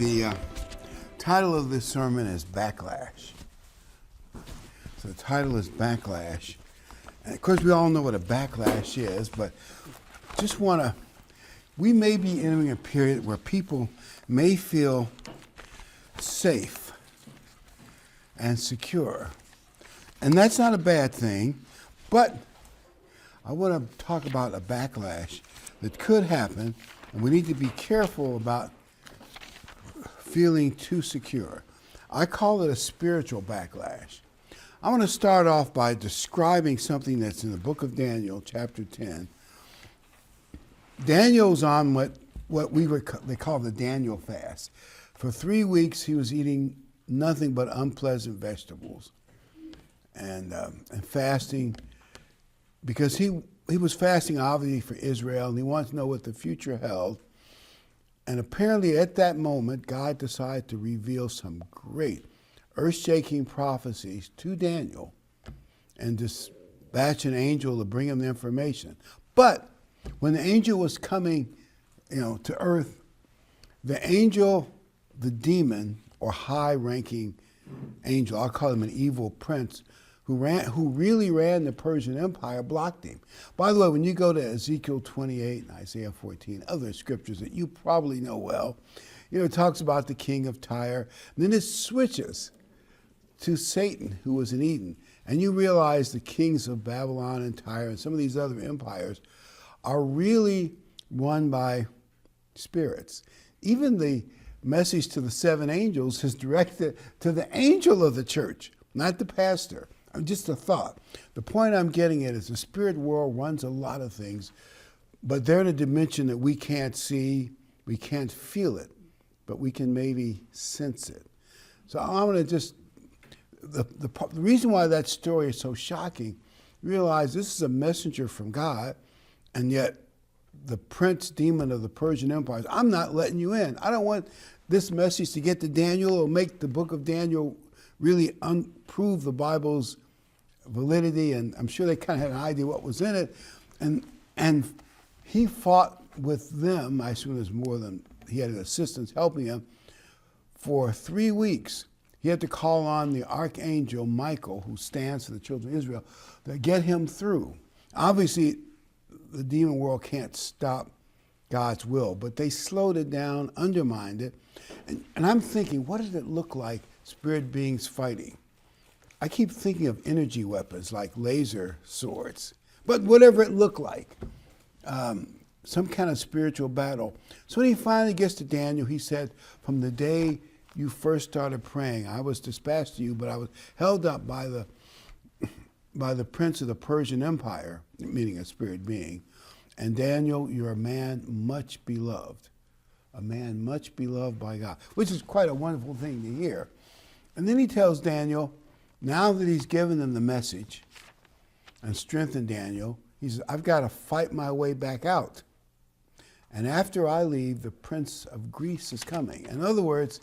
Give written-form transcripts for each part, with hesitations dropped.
The title of this sermon is Backlash. So the title is Backlash. And of course, we all know what a backlash is, but we may be entering a period where people may feel safe and secure. And that's not a bad thing, but I want to talk about a backlash that could happen, and we need to be careful about feeling too secure. I call it a spiritual backlash. I want to start off by describing something that's in the book of Daniel, chapter 10. Daniel's on they call the Daniel fast. For 3 weeks, he was eating nothing but unpleasant vegetables and fasting, because he was fasting obviously for Israel, and he wanted to know what the future held. And apparently at that moment, God decided to reveal some great earth-shaking prophecies to Daniel and dispatch an angel to bring him the information. But when the angel was coming, to earth, the angel, the demon, or high-ranking angel, I'll call him an evil prince, who really ran the Persian Empire, blocked him. By the way, when you go to Ezekiel 28 and Isaiah 14, other scriptures that you probably know well, it talks about the king of Tyre. And then it switches to Satan, who was in Eden. And you realize the kings of Babylon and Tyre and some of these other empires are really run by spirits. Even the message to the 7 angels is directed to the angel of the church, not the pastor. Just a thought. The point I'm getting at is the spirit world runs a lot of things, but they're in a dimension that we can't see, we can't feel it, but we can maybe sense it. So I'm going to the reason why that story is so shocking, realize this is a messenger from God, and yet the prince demon of the Persian Empire, I'm not letting you in. I don't want this message to get to Daniel or make the book of Daniel really prove the Bible's validity, and I'm sure they kind of had an idea what was in it. And he fought with them. I assume there's more than he had assistants helping him for 3 weeks. He had to call on the archangel Michael, who stands for the children of Israel, to get him through. Obviously, the demon world can't stop God's will, but they slowed it down, undermined it. And I'm thinking, what did it look like, spirit beings fighting? I keep thinking of energy weapons like laser swords, but whatever it looked like, some kind of spiritual battle. So when he finally gets to Daniel, he said, from the day you first started praying, I was dispatched to you, but I was held up by the prince of the Persian Empire, meaning a spirit being. And Daniel, you're a man much beloved by God, which is quite a wonderful thing to hear. And then he tells Daniel, now that he's given them the message and strengthened Daniel, he says, I've got to fight my way back out. And after I leave, the prince of Greece is coming. In other words,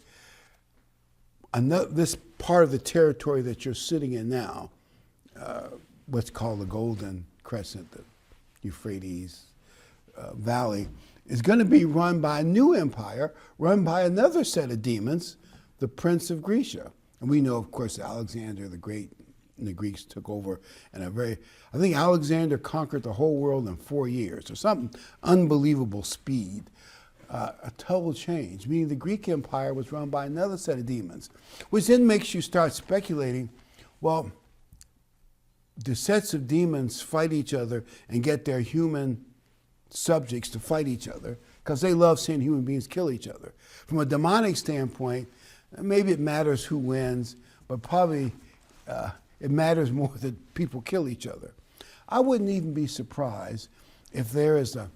this part of the territory that you're sitting in now, what's called the Golden Crescent, the Euphrates Valley, is going to be run by a new empire, run by another set of demons, the prince of Grecia. And we know, of course, Alexander the Great and the Greeks took over in I think Alexander conquered the whole world in 4 years, or something unbelievable speed. A total change, meaning the Greek Empire was run by another set of demons, which then makes you start speculating, well, do sets of demons fight each other and get their human subjects to fight each other because they love seeing human beings kill each other? From a demonic standpoint, maybe it matters who wins, but probably it matters more that people kill each other. I wouldn't even be surprised if there is a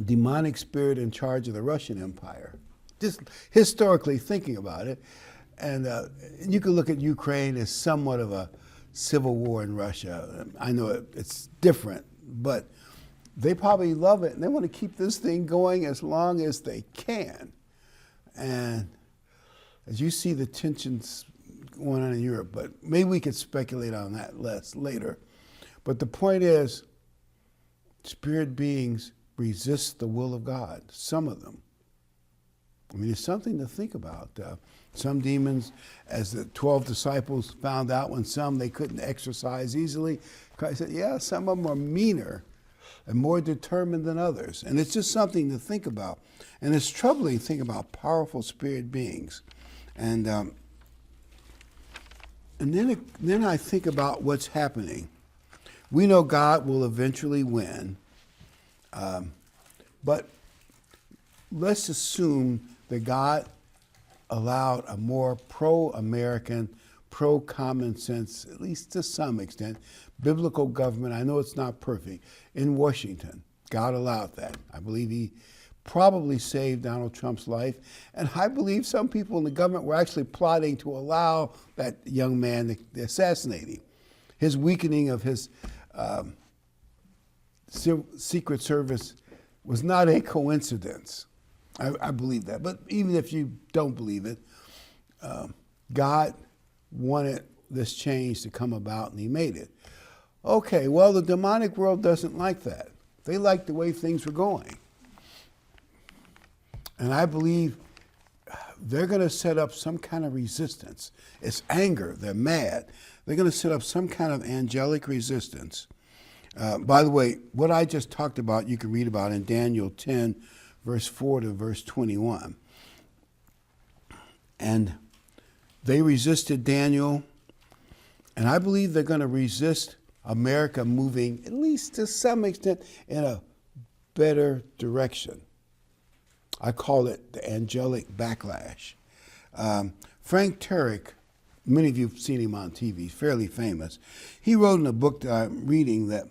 demonic spirit in charge of the Russian Empire, just historically thinking about it. And you can look at Ukraine as somewhat of a civil war in Russia. I know it's different, but they probably love it, and they want to keep this thing going as long as they can. And as you see the tensions going on in Europe, but maybe we could speculate on that less later. But the point is, spirit beings resist the will of God, some of them. I mean, it's something to think about. Some demons, as the 12 disciples found out when some they couldn't exorcise easily, Christ said, yeah, some of them are meaner and more determined than others. And it's just something to think about. And it's troubling to think about powerful spirit beings. And then I think about what's happening. We know God will eventually win, but let's assume that God allowed a more pro-American, pro-common sense, at least to some extent, biblical government. I know it's not perfect. In Washington, God allowed that. I believe he probably saved Donald Trump's life. And I believe some people in the government were actually plotting to allow that young man to assassinate him. His weakening of his Secret Service was not a coincidence. I believe that. But even if you don't believe it, God wanted this change to come about, and he made it. Okay, well, the demonic world doesn't like that. They like the way things were going. And I believe they're going to set up some kind of resistance. It's anger. They're mad. They're going to set up some kind of angelic resistance. By the way, what I just talked about, you can read about in Daniel 10, verse 4 to verse 21. And they resisted Daniel, and I believe they're going to resist America moving, at least to some extent, in a better direction. I call it the angelic backlash. Frank Turek, many of you have seen him on TV, he's fairly famous. He wrote in a book that I'm reading that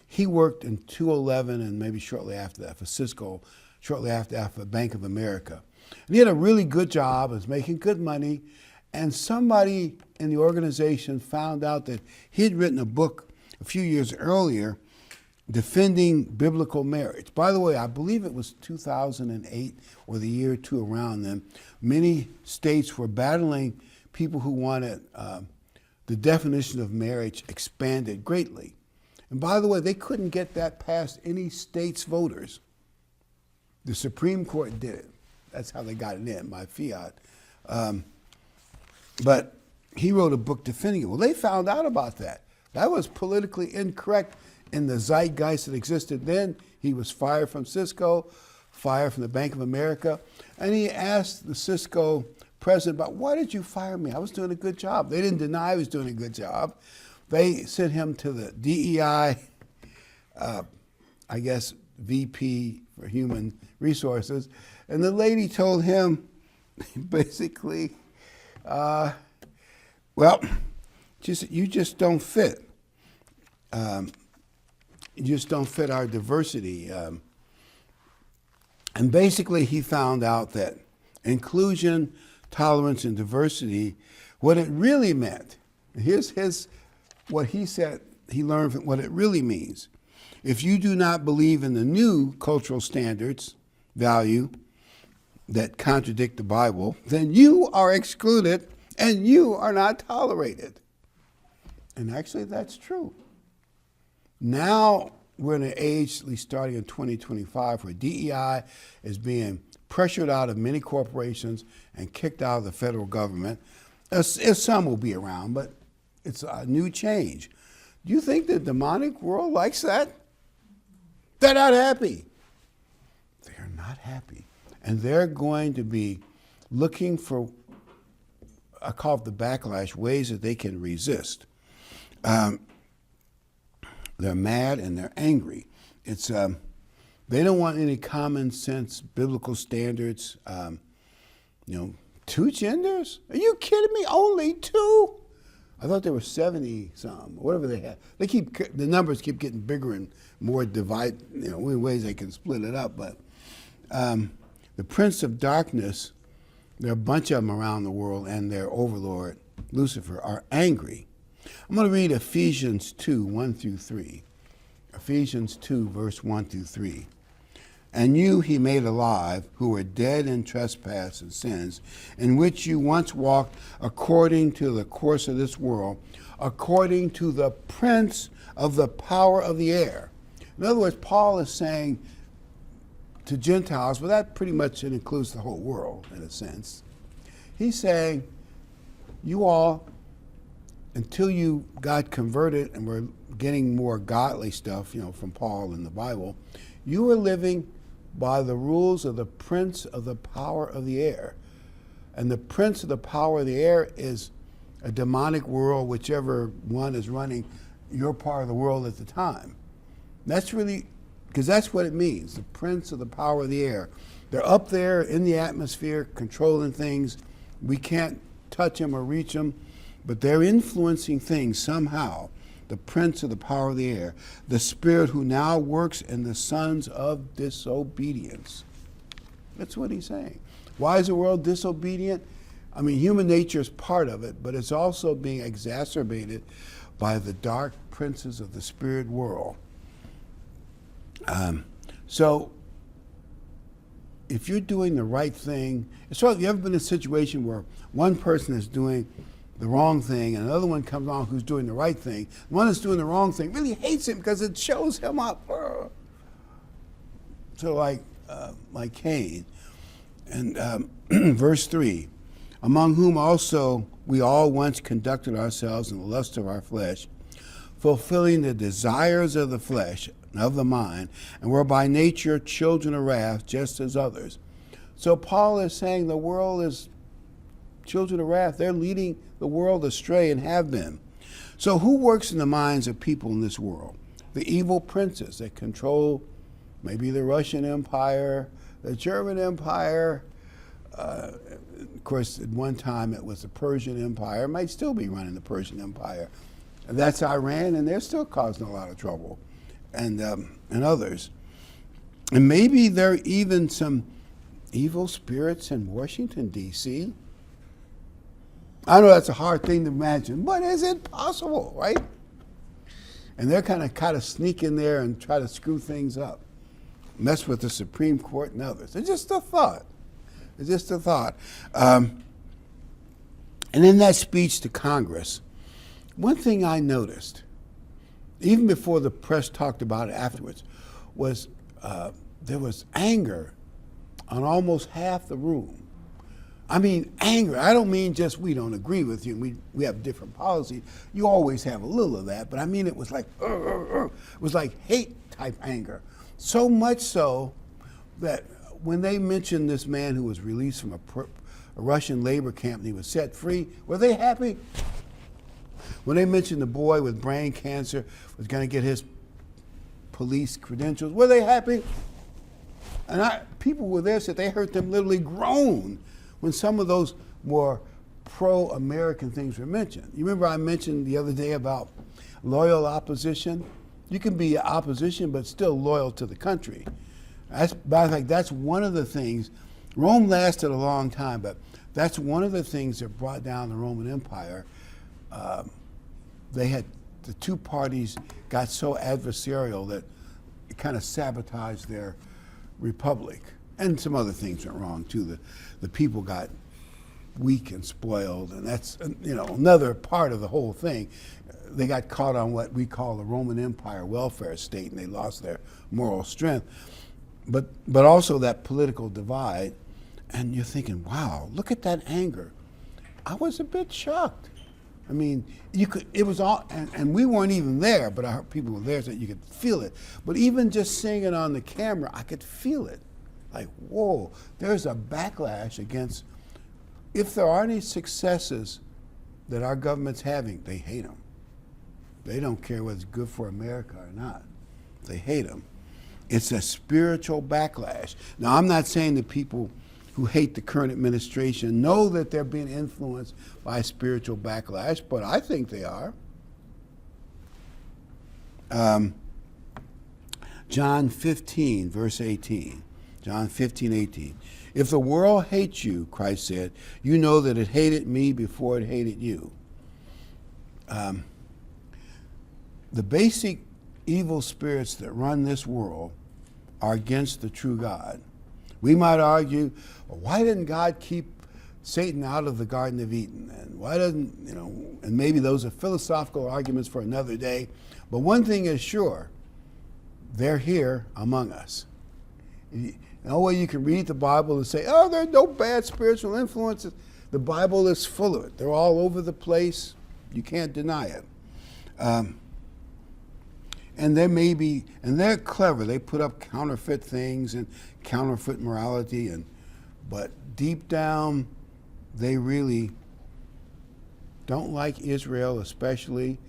he worked in 2011 and maybe shortly after that for Cisco, shortly after that for Bank of America. And he had a really good job, was making good money, and somebody in the organization found out that he had written a book a few years earlier defending biblical marriage. By the way, I believe it was 2008 or the year or two around then. Many states were battling people who wanted the definition of marriage expanded greatly. And by the way, they couldn't get that past any state's voters. The Supreme Court did it. That's how they got it in, by fiat. But he wrote a book defending it. Well, they found out about that. That was politically incorrect in the zeitgeist that existed then. He was fired from Cisco, fired from the Bank of America, and he asked the Cisco president about, why did you fire me? I was doing a good job. They didn't deny he was doing a good job. They sent him to the DEI, I guess, VP for Human Resources, and the lady told him, basically, well, you just don't fit. You just don't fit our diversity. And basically he found out that inclusion, tolerance, and diversity, what it really meant, here's what he said he learned from what it really means. If you do not believe in the new cultural standards, value, that contradict the Bible, then you are excluded and you are not tolerated. And actually that's true. Now we're in an age, at least starting in 2025, where DEI is being pressured out of many corporations and kicked out of the federal government. Some will be around, but it's a new change. Do you think the demonic world likes that? They're not happy. They're not happy. And they're going to be looking for, I call it the backlash, ways that they can resist. They're mad and they're angry. It's they don't want any common sense biblical standards. Two genders? Are you kidding me? Only two? I thought there were 70 some, whatever they had. The numbers keep getting bigger and more in ways they can split it up. But the Prince of Darkness, there are a bunch of them around the world, and their overlord, Lucifer, are angry. I'm going to read Ephesians 2, 1 through 3. Ephesians 2, verse 1 through 3. And you he made alive, who were dead in trespasses and sins, in which you once walked according to the course of this world, according to the prince of the power of the air. In other words, Paul is saying, to Gentiles, but that pretty much includes the whole world in a sense. He's saying, you all, until you got converted and were getting more godly stuff, from Paul in the Bible, you were living by the rules of the prince of the power of the air. And the prince of the power of the air is a demonic world, whichever one is running your part of the world at the time. That's really, because that's what it means, the prince of the power of the air. They're up there in the atmosphere controlling things. We can't touch them or reach them, but they're influencing things somehow. The prince of the power of the air, the spirit who now works in the sons of disobedience. That's what he's saying. Why is the world disobedient? I mean, human nature is part of it, but it's also being exacerbated by the dark princes of the spirit world. So if you're doing the right thing, so have you ever been in a situation where one person is doing the wrong thing and another one comes along who's doing the right thing? The one that's doing the wrong thing really hates him because it shows him up. So like Cain. And verse 3, among whom also we all once conducted ourselves in the lust of our flesh, fulfilling the desires of the flesh and of the mind, and were by nature children of wrath, just as others. So Paul is saying the world is children of wrath. They're leading the world astray and have been. So who works in the minds of people in this world? The evil princes that control maybe the Russian Empire, the German Empire. Of course, at one time it was the Persian Empire. It might still be running the Persian Empire. And that's Iran, and they're still causing a lot of trouble, and others. And maybe there are even some evil spirits in Washington, D.C. I know that's a hard thing to imagine, but is it possible, right? And they're kind of sneak in there and try to screw things up, mess with the Supreme Court and others. It's just a thought. It's just a thought. And in that speech to Congress, one thing I noticed, even before the press talked about it afterwards, was there was anger on almost half the room. I mean, anger. I don't mean just we don't agree with you and we have different policies. You always have a little of that, but I mean it was like, it was like hate type anger. So much so that when they mentioned this man who was released from a Russian labor camp and he was set free, were they happy? When they mentioned the boy with brain cancer was going to get his police credentials, were they happy? And people were there said they heard them literally groan when some of those more pro-American things were mentioned. You remember I mentioned the other day about loyal opposition? You can be opposition but still loyal to the country. Matter of fact, that's one of the things. Rome lasted a long time, but that's one of the things that brought down the Roman Empire. They had the two parties got so adversarial that it kind of sabotaged their republic, and some other things went wrong too. The people got weak and spoiled, and that's another part of the whole thing. They got caught on what we call the Roman Empire welfare state, and they lost their moral strength. But also that political divide, and you're thinking, wow, look at that anger. I was a bit shocked. I mean, it was all, and we weren't even there, but I heard people were there so you could feel it. But even just seeing it on the camera, I could feel it. Like, whoa, there's a backlash against, if there are any successes that our government's having, they hate them. They don't care whether it's good for America or not. They hate them. It's a spiritual backlash. Now, I'm not saying that people who hate the current administration know that they're being influenced by spiritual backlash, but I think they are. John 15, verse 18. John 15, 18. If the world hates you, Christ said, you know that it hated me before it hated you. The basic evil spirits that run this world are against the true God. We might argue, well, why didn't God keep Satan out of the Garden of Eden? And why doesn't, and maybe those are philosophical arguments for another day. But one thing is sure, they're here among us. And the way you can read the Bible and say, oh, there are no bad spiritual influences. The Bible is full of it. They're all over the place. You can't deny it. And they're clever. They put up counterfeit things and counterfeit morality, but deep down, they really don't like Israel, especially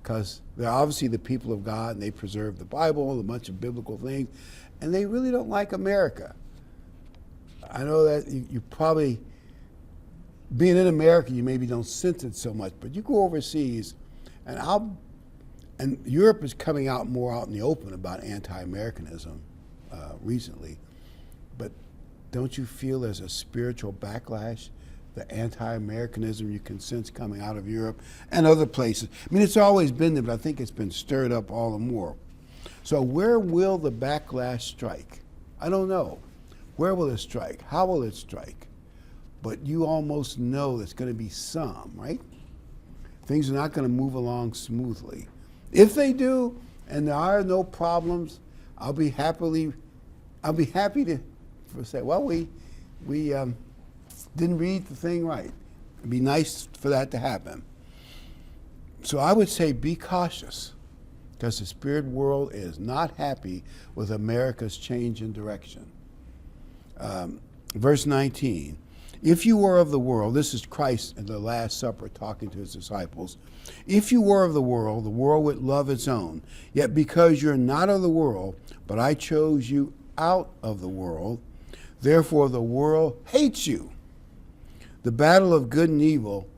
because they're obviously the people of God and they preserve the Bible, a bunch of biblical things, and they really don't like America. I know that you probably, being in America, you maybe don't sense it so much, but you go overseas, and Europe is coming out more out in the open about anti-Americanism recently, but don't you feel there's a spiritual backlash? The anti-Americanism you can sense coming out of Europe and other places. I mean, it's always been there, but I think it's been stirred up all the more. So where will the backlash strike? I don't know. Where will it strike? How will it strike? But you almost know there's going to be some, right? Things are not going to move along smoothly. If they do, and there are no problems, I'll be happy to say, well, we didn't read the thing right. It'd be nice for that to happen. So I would say be cautious, because the spirit world is not happy with America's change in direction. Verse 19, if you were of the world, this is Christ in the Last Supper talking to his disciples, if you were of the world would love its own. Yet because you're not of the world, but I chose you out of the world, therefore the world hates you. The battle of good and evil,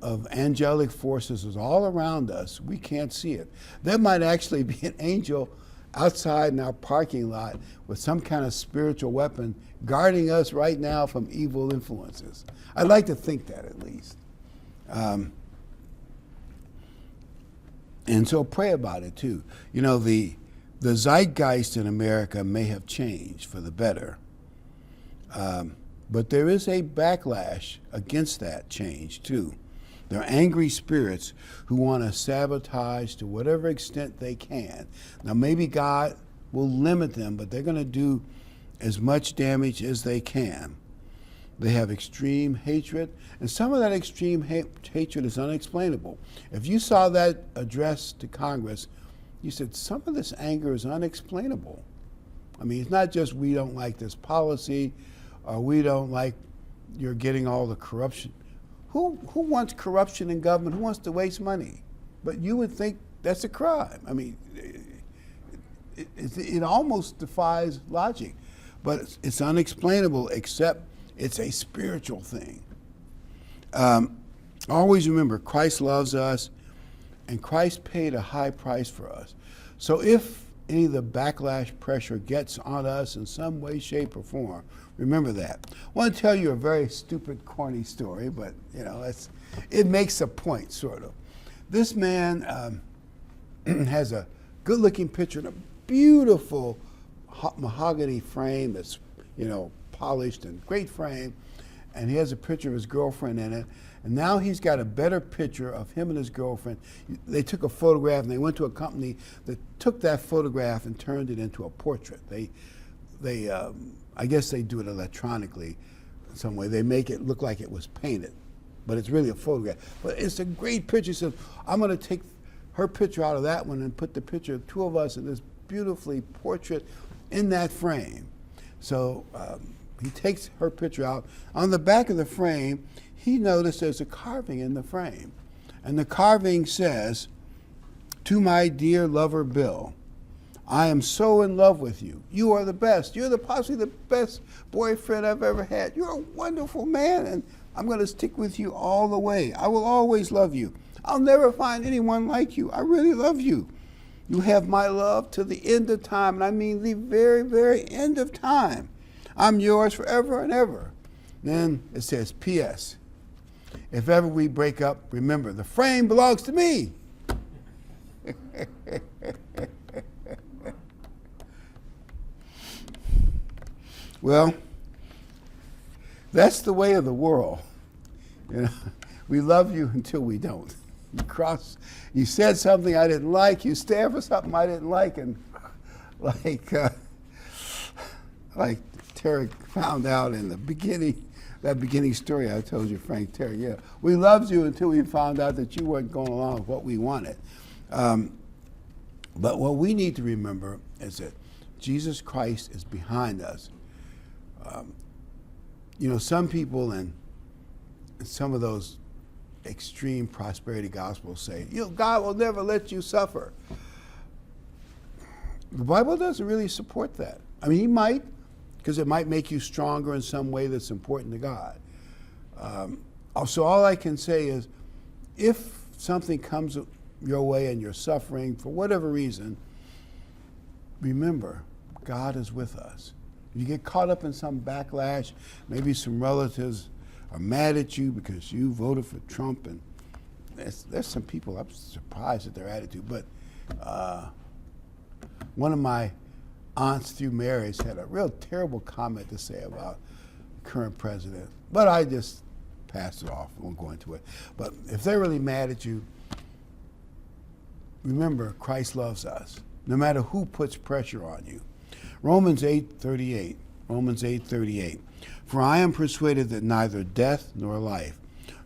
of angelic forces, is all around us. We can't see it. There might actually be an angel outside in our parking lot with some kind of spiritual weapon guarding us right now from evil influences. I'd like to think that, at least. And so pray about it too. You know, the zeitgeist in America may have changed for the better. But there is a backlash against that change too. There are angry spirits who want to sabotage to whatever extent they can. Now maybe God will limit them, but they're going to do as much damage as they can. They have extreme hatred, and some of that extreme hatred is unexplainable. If you saw that address to Congress, you said some of this anger is unexplainable. I mean, it's not just we don't like this policy, or we don't like you're getting all the corruption. Who wants corruption in government? Who wants to waste money? But you would think that's a crime. I mean, it almost defies logic. But it's unexplainable, except it's a spiritual thing. Always remember, Christ loves us, and Christ paid a high price for us. So if any of the backlash pressure gets on us in some way, shape, or form, remember that. I want to tell you a very stupid, corny story, but you know, it makes a point, sort of. This man has a good-looking picture in a beautiful mahogany frame that's, you know, polished and great frame, and he has a picture of his girlfriend in it. And now he's got a better picture of him and his girlfriend. They took a photograph, and they went to a company that took that photograph and turned it into a portrait. I guess they do it electronically in some way. They make it look like it was painted, but it's really a photograph. But it's a great picture. He says, I'm going to take her picture out of that one and put the picture of two of us in this beautifully portrait in that frame. So he takes her picture out. On the back of the frame, he noticed there's a carving in the frame. And the carving says, "To my dear lover Bill, I am so in love with you. You are the best. You're possibly the best boyfriend I've ever had. You're a wonderful man, and I'm going to stick with you all the way. I will always love you. I'll never find anyone like you. I really love you. You have my love to the end of time, and I mean the very, very end of time. I'm yours forever and ever." Then it says, P.S. If ever we break up, remember, the frame belongs to me. Well, that's the way of the world. You know, we love you until we don't. You said something I didn't like, you stand for something I didn't like, and like Terry found out in the beginning, that beginning story I told you, Frank Terry, yeah. We loved you until we found out that you weren't going along with what we wanted. But what we need to remember is that Jesus Christ is behind us. Some people in some of those extreme prosperity gospels say, God will never let you suffer. The Bible doesn't really support that. I mean, he might, because it might make you stronger in some way that's important to God. So all I can say is, if something comes your way and you're suffering for whatever reason, remember, God is with us. If you get caught up in some backlash, maybe some relatives are mad at you because you voted for Trump, and there's some people, I'm surprised at their attitude, but one of my aunts through marriage had a real terrible comment to say about the current president, but I just passed it off. I won't go into it. But if they're really mad at you, remember, Christ loves us, no matter who puts pressure on you. Romans 8:38. For I am persuaded that neither death nor life,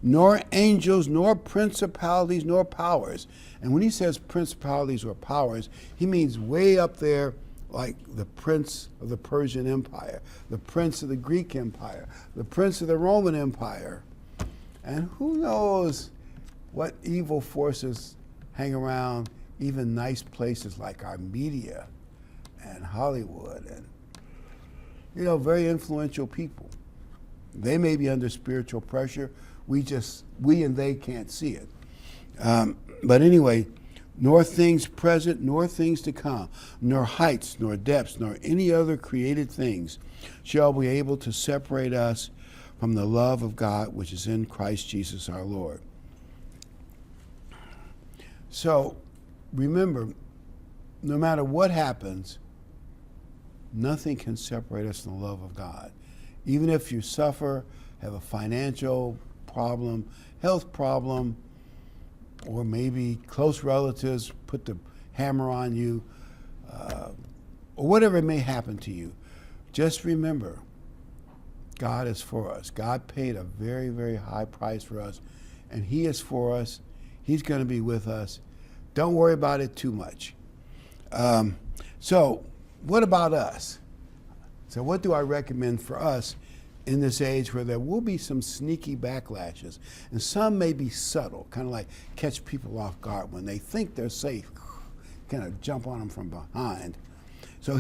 nor angels, nor principalities, nor powers. And when he says principalities or powers, he means way up there, like the prince of the Persian Empire, the prince of the Greek Empire, the prince of the Roman Empire. And who knows what evil forces hang around even nice places like our media and Hollywood and, very influential people. They may be under spiritual pressure. We and they can't see it. But anyway, nor things present, nor things to come, nor heights, nor depths, nor any other created things shall be able to separate us from the love of God which is in Christ Jesus our Lord. So remember, no matter what happens, nothing can separate us from the love of God. Even if you suffer, have a financial problem, health problem, or maybe close relatives put the hammer on you, or whatever may happen to you, just remember, God is for us. God paid a very, very high price for us, and he is for us. He's going to be with us. Don't worry about it too much. So what about us? So what do I recommend for us in this age where there will be some sneaky backlashes, and some may be subtle, kind of like catch people off guard when they think they're safe, kind of jump on them from behind. So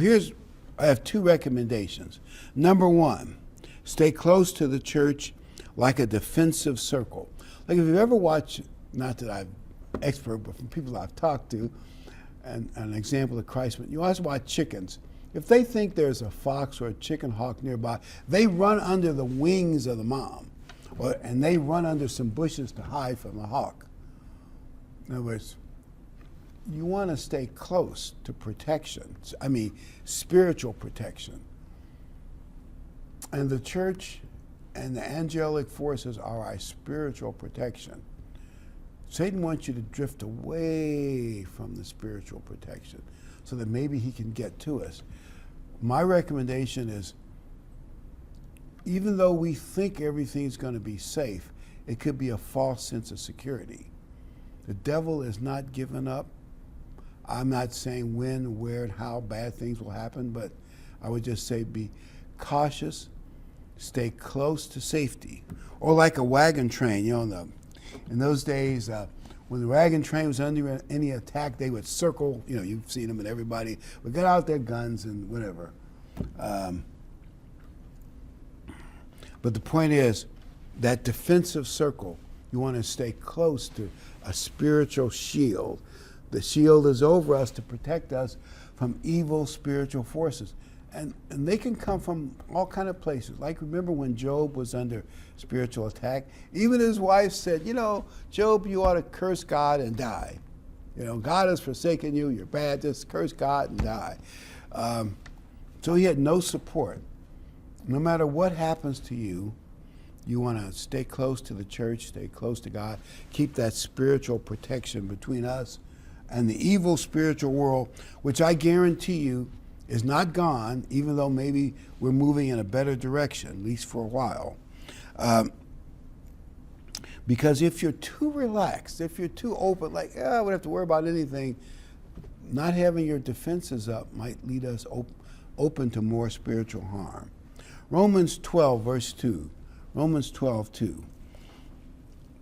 I have two recommendations. Number one, stay close to the church like a defensive circle. Like if you've ever watched, not that I'm expert, but from people I've talked to, and an example of Christ, you always watch chickens. If they think there's a fox or a chicken hawk nearby, they run under the wings of the mom, and they run under some bushes to hide from the hawk. In other words, you want to stay close to protection. I mean, spiritual protection. And the church and the angelic forces are our spiritual protection. Satan wants you to drift away from the spiritual protection so that maybe he can get to us. My recommendation is, even though we think everything's going to be safe, it could be a false sense of security. The devil is not giving up. I'm not saying when, where, and how bad things will happen, but I would just say be cautious, stay close to safety. Or like a wagon train, in those days, when the wagon train was under any attack, they would circle, you've seen them, and everybody would get out their guns and whatever. But the point is, that defensive circle, you want to stay close to a spiritual shield. The shield is over us to protect us from evil spiritual forces. And they can come from all kind of places. Like, remember when Job was under spiritual attack? Even his wife said, Job, you ought to curse God and die. God has forsaken you, you're bad, just curse God and die. So he had no support. No matter what happens to you, you want to stay close to the church, stay close to God, keep that spiritual protection between us and the evil spiritual world, which I guarantee you is not gone, even though maybe we're moving in a better direction, at least for a while. Because if you're too relaxed, if you're too open, like, I wouldn't have to worry about anything, not having your defenses up might lead us open to more spiritual harm. Romans 12, verse 2. Romans 12, 2.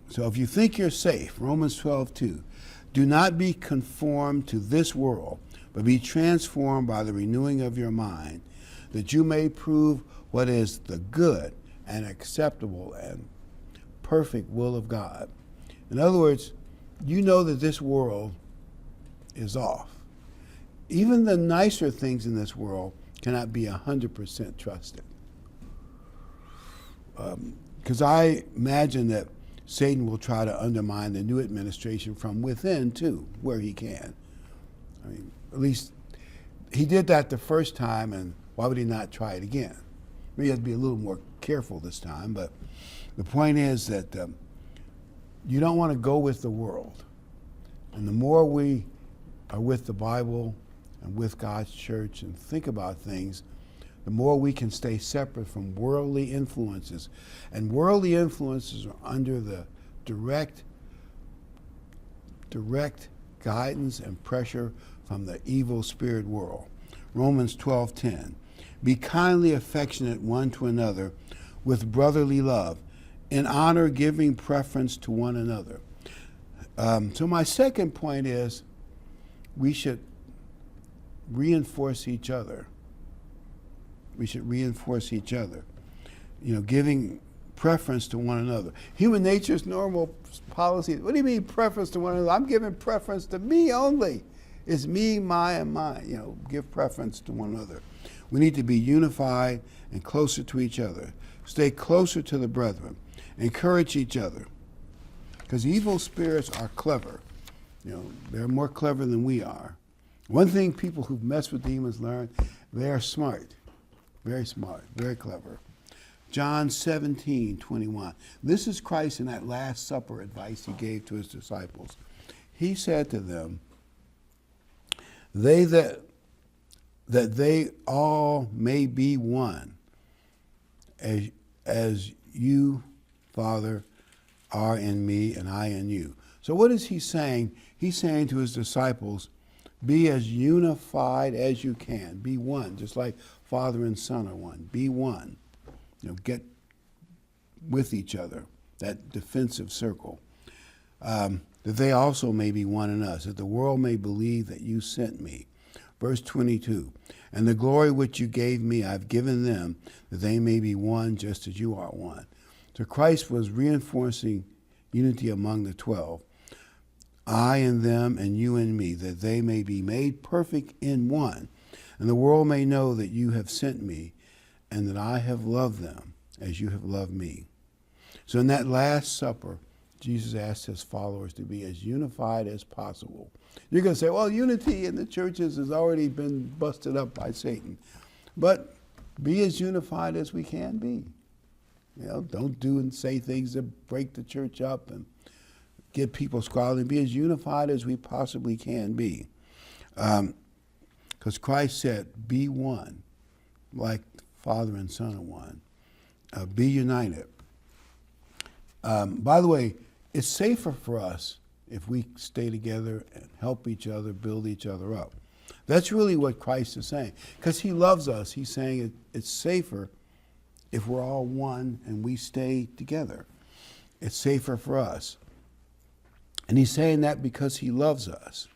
So if you think you're safe, Romans 12, 2. Do not be conformed to this world, but be transformed by the renewing of your mind, that you may prove what is the good and acceptable and perfect will of God. In other words, you know that this world is off. Even the nicer things in this world cannot be 100% trusted. Because I imagine that Satan will try to undermine the new administration from within too, where he can. I mean, at least he did that the first time, and why would he not try it again? Maybe he has to be a little more careful this time, but the point is that you don't want to go with the world. And the more we are with the Bible and with God's church and think about things, the more we can stay separate from worldly influences. And worldly influences are under the direct guidance and pressure from the evil spirit world. Romans 12:10. Be kindly affectionate one to another with brotherly love, in honor giving preference to one another. So my second point is we should reinforce each other. We should reinforce each other, giving preference to one another. Human nature's normal policy. What do you mean preference to one another? I'm giving preference to me only. It's me, my, and mine. Give preference to one another. We need to be unified and closer to each other. Stay closer to the brethren. Encourage each other. Because evil spirits are clever. They're more clever than we are. One thing people who've messed with demons learn, they are smart. Very smart, very clever. John 17:21. This is Christ in that Last Supper advice he gave to his disciples. He said to them, that they all may be one, as you, Father, are in me and I in you. So what is he saying? He's saying to his disciples, be as unified as you can. Be one, just like Father and Son are one. Be one. Get with each other, that defensive circle. That they also may be one in us, that the world may believe that you sent me. Verse 22, and the glory which you gave me I've given them, that they may be one just as you are one. So Christ was reinforcing unity among the 12. I in them and you in me, that they may be made perfect in one, and the world may know that you have sent me, and that I have loved them as you have loved me. So in that Last Supper, Jesus asked his followers to be as unified as possible. You're going to say, well, unity in the churches has already been busted up by Satan. But be as unified as we can be. Don't do and say things that break the church up and get people squabbling. Be as unified as we possibly can be. Because Christ said, be one, like Father and Son are one. Be united. By the way, it's safer for us if we stay together and help each other, build each other up. That's really what Christ is saying. Because he loves us. He's saying it's safer if we're all one and we stay together. It's safer for us. And he's saying that because he loves us.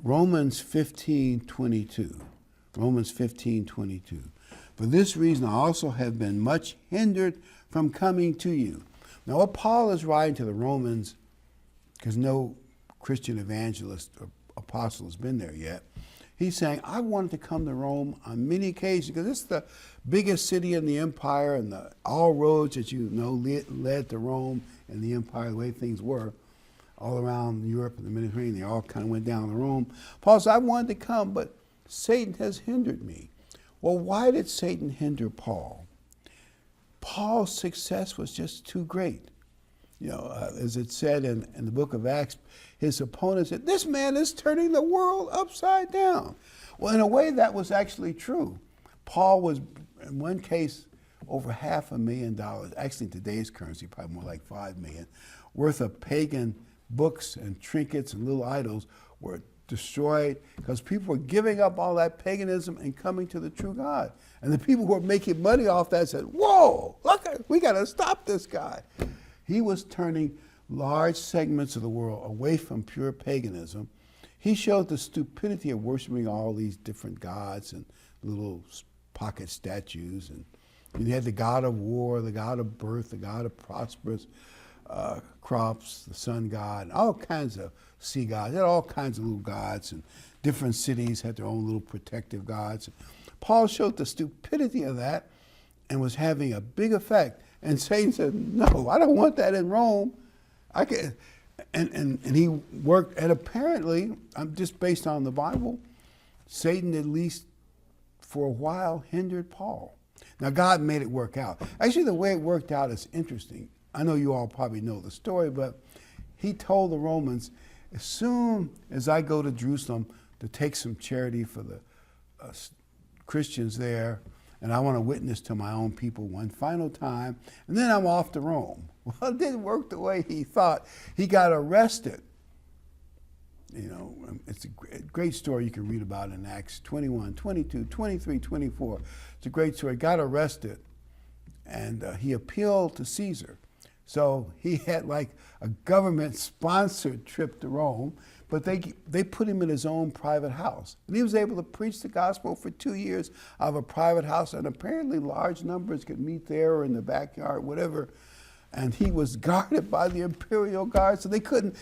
Romans 15:22. Romans 15:22. For this reason I also have been much hindered from coming to you. Now what Paul is writing to the Romans, because no Christian evangelist or apostle has been there yet, he's saying, I wanted to come to Rome on many occasions because it's the biggest city in the empire, and all roads that led to Rome and the empire, the way things were all around Europe and the Mediterranean, they all kind of went down to Rome. Paul said, I wanted to come, but Satan has hindered me. Well, why did Satan hinder Paul? Paul's success was just too great. as it said in the book of Acts, his opponent said, "This man is turning the world upside down." Well, in a way, that was actually true. Paul was, in one case, over $500,000, actually in today's currency, probably more like $5 million, worth of pagan books and trinkets and little idols were destroyed because people were giving up all that paganism and coming to the true God. And the people who were making money off that said, "Whoa, look, we got to stop this guy." He was turning large segments of the world away from pure paganism. He showed the stupidity of worshiping all these different gods and little pocket statues. And you had the god of war, the god of birth, the god of prosperous crops, the sun god, and all kinds of sea gods. They had all kinds of little gods, and different cities had their own little protective gods. Paul showed the stupidity of that and was having a big effect. And Satan said, "No, I don't want that in Rome." I can, and he worked, and apparently, just based on the Bible, Satan, at least for a while, hindered Paul. Now, God made it work out. Actually, the way it worked out is interesting. I know you all probably know the story, but he told the Romans, as soon as I go to Jerusalem to take some charity for the Christians there, and I want to witness to my own people one final time, and then I'm off to Rome. Well, it didn't work the way he thought. He got arrested. It's a great story you can read about in Acts 21, 22, 23, 24. It's a great story. He got arrested, and he appealed to Caesar. So he had like a government-sponsored trip to Rome, but they put him in his own private house. And he was able to preach the gospel for 2 years out of a private house, and apparently large numbers could meet there or in the backyard, whatever. And he was guarded by the imperial guard, so they couldn't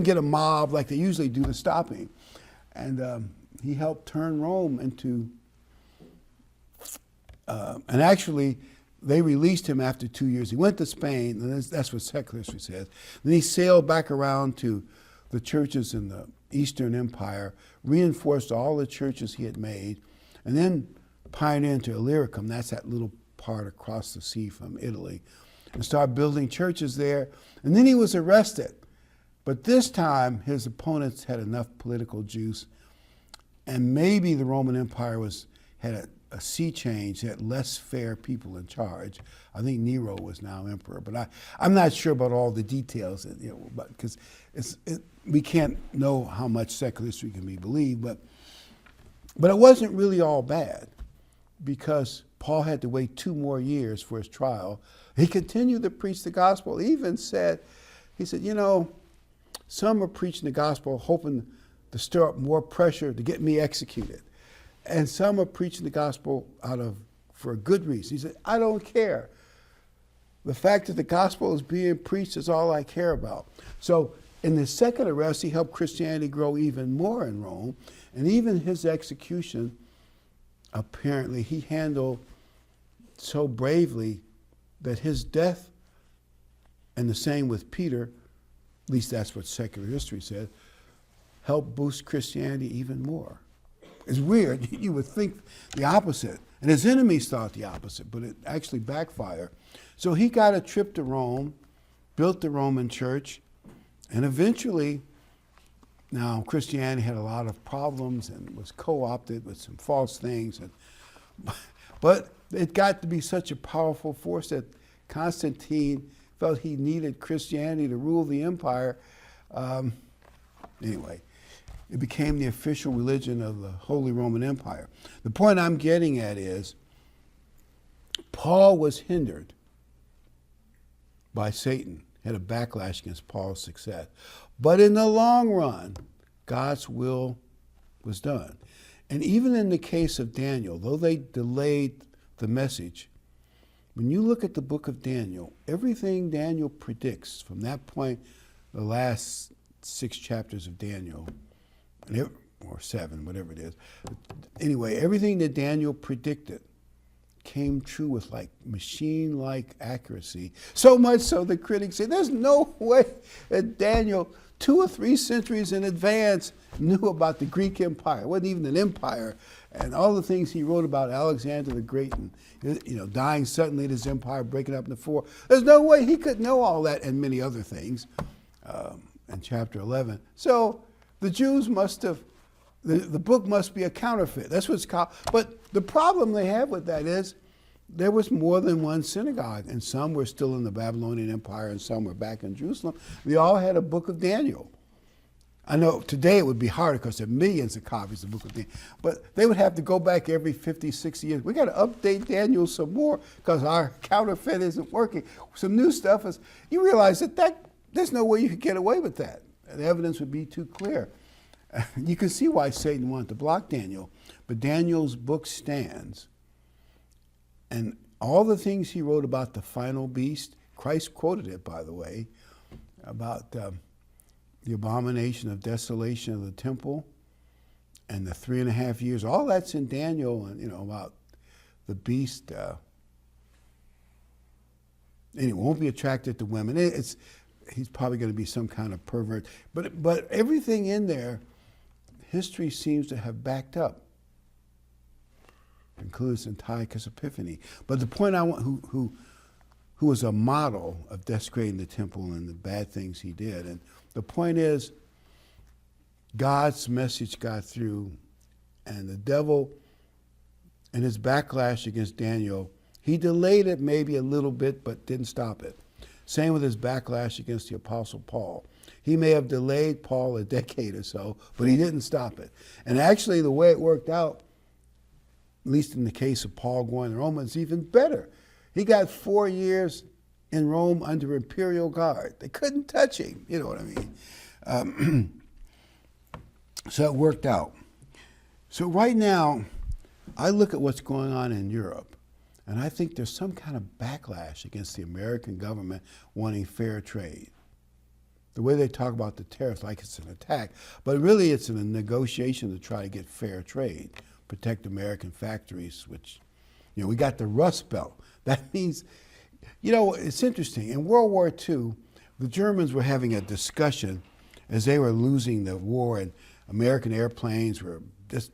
get a mob like they usually do to stop him. And he helped turn Rome into, and actually, they released him after 2 years. He went to Spain, and that's what secular history says. Then he sailed back around to the churches in the Eastern Empire, reinforced all the churches he had made, and then pioneered into Illyricum, that's that little part across the sea from Italy, and started building churches there. And then he was arrested. But this time, his opponents had enough political juice, and maybe the Roman Empire had a sea change, had less fair people in charge. I think Nero was now emperor, but I'm not sure about all the details, because we can't know how much secular history can be believed, but it wasn't really all bad, because Paul had to wait 2 more years for his trial. He continued to preach the gospel. He even said, some are preaching the gospel hoping to stir up more pressure to get me executed. And some are preaching the gospel for a good reason. He said, I don't care. The fact that the gospel is being preached is all I care about. So in the second arrest, he helped Christianity grow even more in Rome. And even his execution, apparently, he handled so bravely that his death, and the same with Peter, at least that's what secular history said, helped boost Christianity even more. It's weird. You would think the opposite. And his enemies thought the opposite, but it actually backfired. So he got a trip to Rome, built the Roman church, and eventually, now Christianity had a lot of problems and was co-opted with some false things. But it got to be such a powerful force that Constantine felt he needed Christianity to rule the empire. Anyway, it became the official religion of the Holy Roman Empire. The point I'm getting at is Paul was hindered by Satan, had a backlash against Paul's success. But in the long run, God's will was done. And even in the case of Daniel, though they delayed the message, when you look at the book of Daniel, everything Daniel predicts from that point, the last 6 chapters of Daniel, or 7, whatever it is. Anyway, everything that Daniel predicted came true with like machine-like accuracy. So much so the critics say, there's no way that Daniel 2 or 3 centuries in advance knew about the Greek Empire. It wasn't even an empire. And all the things he wrote about Alexander the Great and, dying suddenly in his empire, breaking up into 4. There's no way he could know all that and many other things in chapter 11. So the Jews must have, the book must be a counterfeit. That's what it's called. But the problem they have with that is there was more than one synagogue, and some were still in the Babylonian Empire and some were back in Jerusalem. They all had a book of Daniel. I know today it would be harder because there are millions of copies of the book of Daniel, but they would have to go back every 50, 60 years. We got to update Daniel some more because our counterfeit isn't working. Some new stuff is, you realize that there's no way you could get away with that. The evidence would be too clear. You can see why Satan wanted to block Daniel, but Daniel's book stands. And all the things he wrote about the final beast, Christ quoted it, by the way, about the abomination of desolation of the temple and the 3.5 years. All that's in Daniel, and about the beast. And he won't be attracted to women. He's probably going to be some kind of pervert. But everything in there, history seems to have backed up. Includes Antiochus Epiphanes. But the point I want, who was a model of desecrating the temple and the bad things he did. And the point is, God's message got through, and the devil, in his backlash against Daniel, he delayed it maybe a little bit, but didn't stop it. Same with his backlash against the Apostle Paul. He may have delayed Paul a decade or so, but he didn't stop it. And actually, the way it worked out, at least in the case of Paul going to Rome, it's even better. He got 4 years in Rome under imperial guard. They couldn't touch him, you know what I mean? So it worked out. So right now, I look at what's going on in Europe, and I think there's some kind of backlash against the American government wanting fair trade. The way they talk about the tariffs like it's an attack, but really it's a negotiation to try to get fair trade, protect American factories, which, we got the Rust Belt. That means, it's interesting. In World War II, the Germans were having a discussion as they were losing the war, and American airplanes were just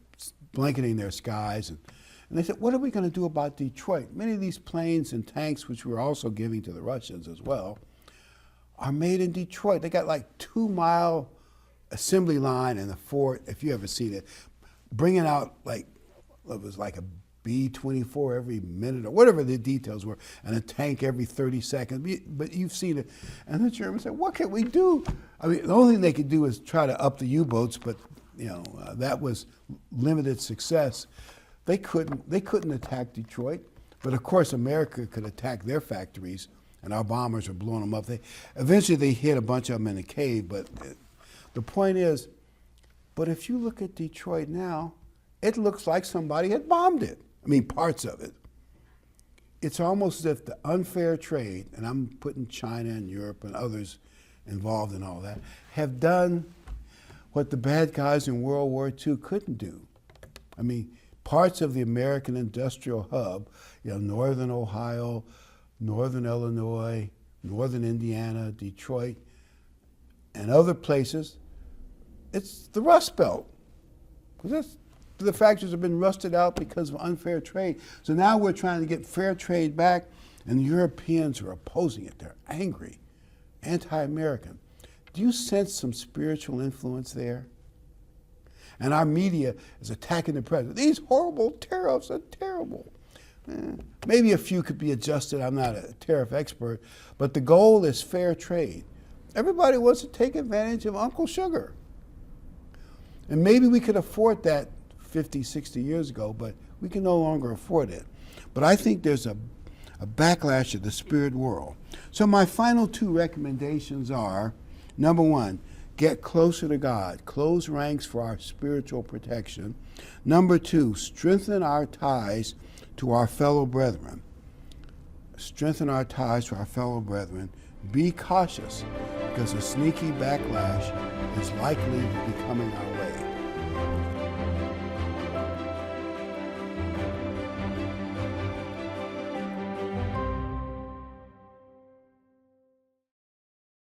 blanketing their skies. And they said, what are we going to do about Detroit? Many of these planes and tanks, which we're also giving to the Russians as well, are made in Detroit. They got like 2-mile assembly line in the fort, if you ever seen it, bringing out it was like a B-24 every minute or whatever the details were, and a tank every 30 seconds. But you've seen it. And the Germans said, what can we do? I mean, the only thing they could do is try to up the U-boats, but that was limited success. They couldn't attack Detroit, but of course America could attack their factories, and our bombers were blowing them up. Eventually they hit a bunch of them in a cave, but the point is, but if you look at Detroit now, it looks like somebody had bombed it. I mean, parts of it. It's almost as if the unfair trade, and I'm putting China and Europe and others involved in all that, have done what the bad guys in World War II couldn't do. I mean, parts of the American industrial hub, northern Ohio, northern Illinois, northern Indiana, Detroit, and other places, it's the Rust Belt. The factories have been rusted out because of unfair trade. So now we're trying to get fair trade back, and the Europeans are opposing it. They're angry, anti-American. Do you sense some spiritual influence there? And our media is attacking the president. These horrible tariffs are terrible. Maybe a few could be adjusted. I'm not a tariff expert, but the goal is fair trade. Everybody wants to take advantage of Uncle Sugar. And maybe we could afford that 50, 60 years ago, but we can no longer afford it. But I think there's a backlash of the spirit world. So my final 2 recommendations are, number 1, get closer to God. Close ranks for our spiritual protection. Number 2, strengthen our ties to our fellow brethren. Strengthen our ties to our fellow brethren. Be cautious, because a sneaky backlash is likely to be coming our way.